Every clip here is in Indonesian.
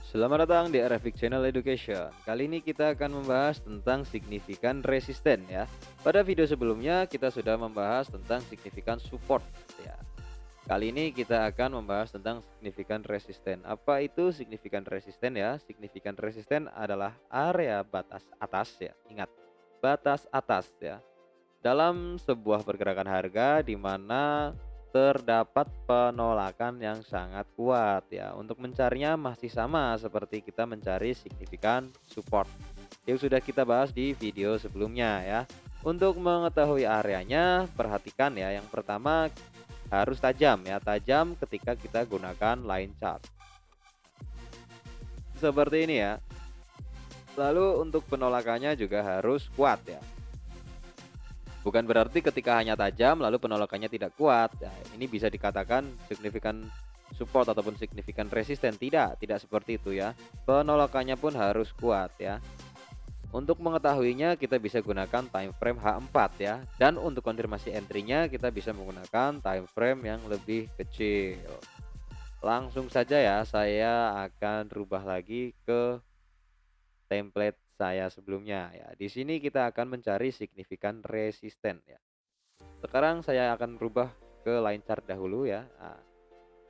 Selamat datang di RFX Channel Education. Kali ini kita akan membahas tentang signifikan resisten ya. Pada video sebelumnya kita sudah membahas tentang signifikan support ya. Kali ini kita akan membahas tentang signifikan resisten. Apa itu signifikan resisten ya? Signifikan resisten adalah area batas atas ya. Ingat, batas atas ya dalam sebuah pergerakan harga di mana terdapat penolakan yang sangat kuat ya. Untuk mencarinya masih sama seperti kita mencari signifikan support yang sudah kita bahas di video sebelumnya ya. Untuk mengetahui areanya, perhatikan ya. Yang pertama harus tajam ya, tajam ketika kita gunakan line chart. Seperti ini ya. Lalu untuk penolakannya juga harus kuat ya. Bukan berarti ketika hanya tajam lalu penolakannya tidak kuat. Nah, ini bisa dikatakan signifikan support ataupun signifikan resisten. Tidak seperti itu ya. Penolakannya pun harus kuat ya. Untuk mengetahuinya kita bisa gunakan time frame H4 ya. Dan untuk konfirmasi entry-nya kita bisa menggunakan time frame yang lebih kecil. Langsung saja ya, saya akan rubah lagi ke template saya sebelumnya ya. Di sini kita akan mencari signifikan resisten ya. Sekarang saya akan berubah ke line chart dahulu ya. Nah,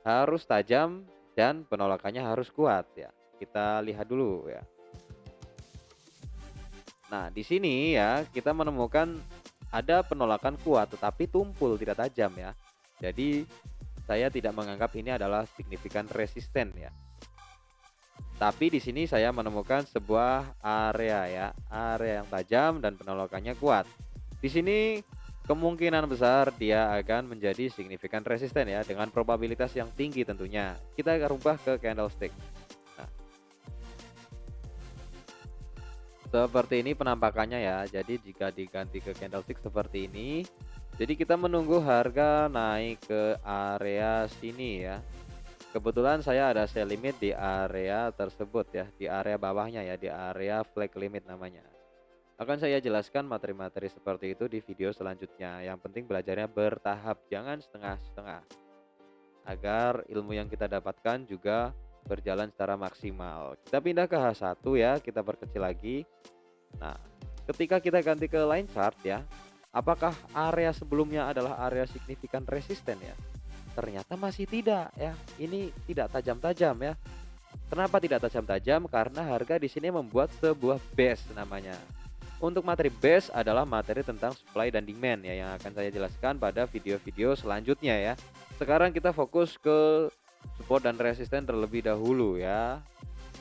harus tajam dan penolakannya harus kuat ya. Kita lihat dulu ya. Nah, di sini ya kita menemukan ada penolakan kuat tetapi tumpul tidak tajam ya. Jadi saya tidak menganggap ini adalah signifikan resisten ya. Tapi di sini saya menemukan sebuah area ya, area yang tajam dan penolakannya kuat. Di sini kemungkinan besar dia akan menjadi signifikan resisten ya, dengan probabilitas yang tinggi tentunya. Kita akan rubah ke candlestick. Nah, seperti ini penampakannya ya. Jadi jika diganti ke candlestick seperti ini, jadi kita menunggu harga naik ke area sini ya. Kebetulan saya ada sell limit di area tersebut ya, di area bawahnya ya, di area flag limit namanya. Akan saya jelaskan materi-materi seperti itu di video selanjutnya. Yang penting belajarnya bertahap, jangan setengah-setengah. Agar ilmu yang kita dapatkan juga berjalan secara maksimal. Kita pindah ke H1 ya, kita perkecil lagi. Nah, ketika kita ganti ke line chart ya, apakah area sebelumnya adalah area signifikan resisten ya? Ternyata masih tidak ya. Ini tidak tajam-tajam ya. Kenapa tidak tajam-tajam? Karena harga di sini membuat sebuah base namanya. Untuk materi base adalah materi tentang supply dan demand ya, yang akan saya jelaskan pada video-video selanjutnya ya. Sekarang kita fokus ke support dan resisten terlebih dahulu ya.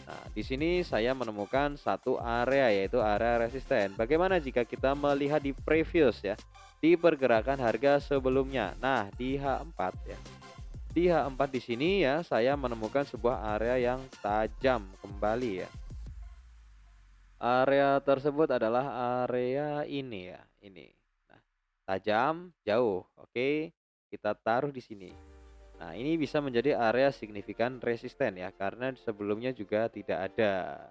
Nah, di sini saya menemukan satu area yaitu area resisten. Bagaimana jika kita melihat di previous ya, di pergerakan harga sebelumnya. Nah, di H4 ya. Di H4 di sini ya, saya menemukan sebuah area yang tajam kembali ya. Area tersebut adalah area ini ya, ini. Nah, tajam, jauh. Oke, kita taruh di sini. Nah, ini bisa menjadi area signifikan resisten ya, karena sebelumnya juga tidak ada.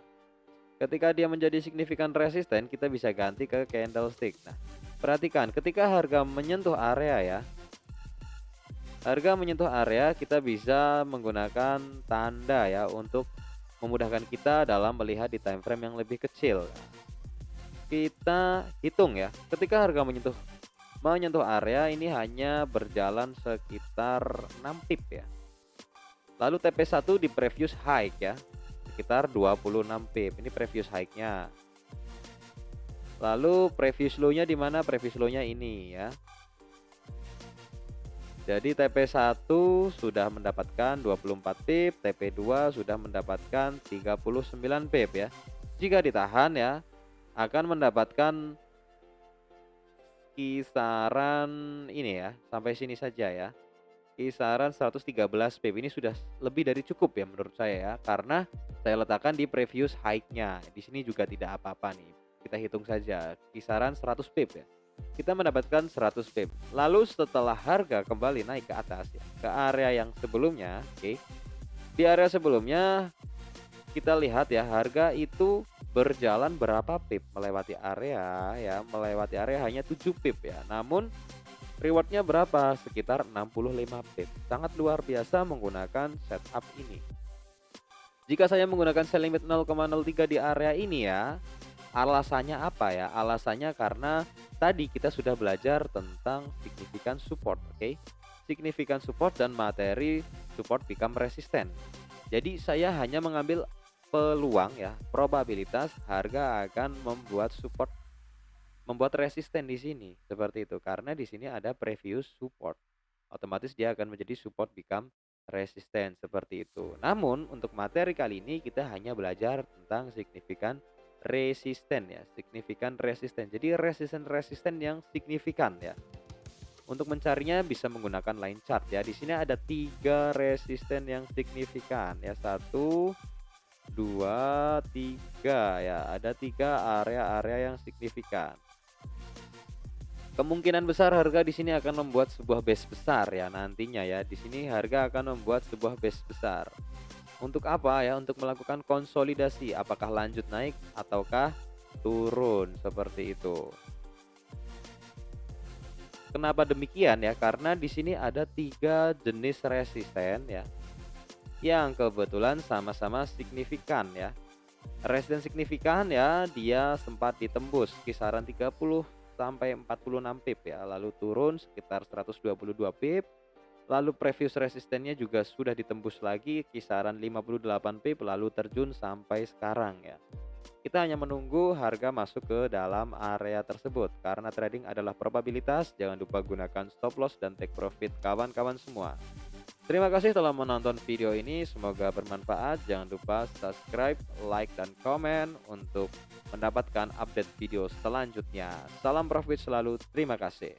Ketika dia menjadi signifikan resisten, kita bisa ganti ke candlestick. Nah, perhatikan ketika harga menyentuh area ya, harga menyentuh area kita bisa menggunakan tanda ya untuk memudahkan kita dalam melihat di time frame yang lebih kecil. Kita hitung ya, ketika harga menyentuh area ini hanya berjalan sekitar 6 pip ya. Lalu TP1 di previous high ya, sekitar 26 pip. Ini previous high-nya. Lalu previous low-nya di mana? Previous low-nya ini ya. Jadi TP1 sudah mendapatkan 24 pip, TP2 sudah mendapatkan 39 pip ya. Jika ditahan ya, akan mendapatkan kisaran ini ya, sampai sini saja ya. Kisaran 113 pip ini sudah lebih dari cukup ya menurut saya ya, karena saya letakkan di previous high-nya. Di sini juga tidak apa-apa nih. Kita hitung saja kisaran 100 pip ya. Kita mendapatkan 100 pip. Lalu setelah harga kembali naik ke atas ya, ke area yang sebelumnya, oke. Di area sebelumnya kita lihat ya, harga itu berjalan berapa pip melewati area ya, melewati area hanya 7 pip ya. Namun rewardnya berapa? Sekitar 65 pip. Sangat luar biasa menggunakan setup ini. Jika saya menggunakan sell limit 0,03 di area ini ya, alasannya apa ya? Alasannya karena tadi kita sudah belajar tentang signifikan support, oke? Signifikan support dan materi support become resistant. Jadi saya hanya mengambil peluang ya, probabilitas harga akan membuat resisten di sini, seperti itu. Karena di sini ada previous support. Otomatis dia akan menjadi support become resisten seperti itu. Namun untuk materi kali ini kita hanya belajar tentang signifikan resisten ya, signifikan resisten. Jadi resisten yang signifikan ya. Untuk mencarinya bisa menggunakan line chart ya. Di sini ada 3 resisten yang signifikan ya. 1, 2, 3 ya. Ada 3 area-area yang signifikan. Kemungkinan besar harga di sini akan membuat sebuah base besar ya nantinya ya. Di sini harga akan membuat sebuah base besar. Untuk apa ya? Untuk melakukan konsolidasi, apakah lanjut naik ataukah turun seperti itu. Kenapa demikian ya? Karena di sini ada 3 jenis resisten ya, yang kebetulan sama-sama signifikan ya. Resisten signifikan ya, dia sempat ditembus kisaran 30 sampai 46 pip ya, lalu turun sekitar 122 pip. Lalu previous resistennya juga sudah ditembus lagi kisaran 58 pip, lalu terjun sampai sekarang ya. Kita hanya menunggu harga masuk ke dalam area tersebut. Karena trading adalah probabilitas, jangan lupa gunakan stop loss dan take profit kawan-kawan semua. Terima kasih telah menonton video ini, semoga bermanfaat. Jangan lupa subscribe, like, dan komen untuk mendapatkan update video selanjutnya. Salam profit selalu, terima kasih.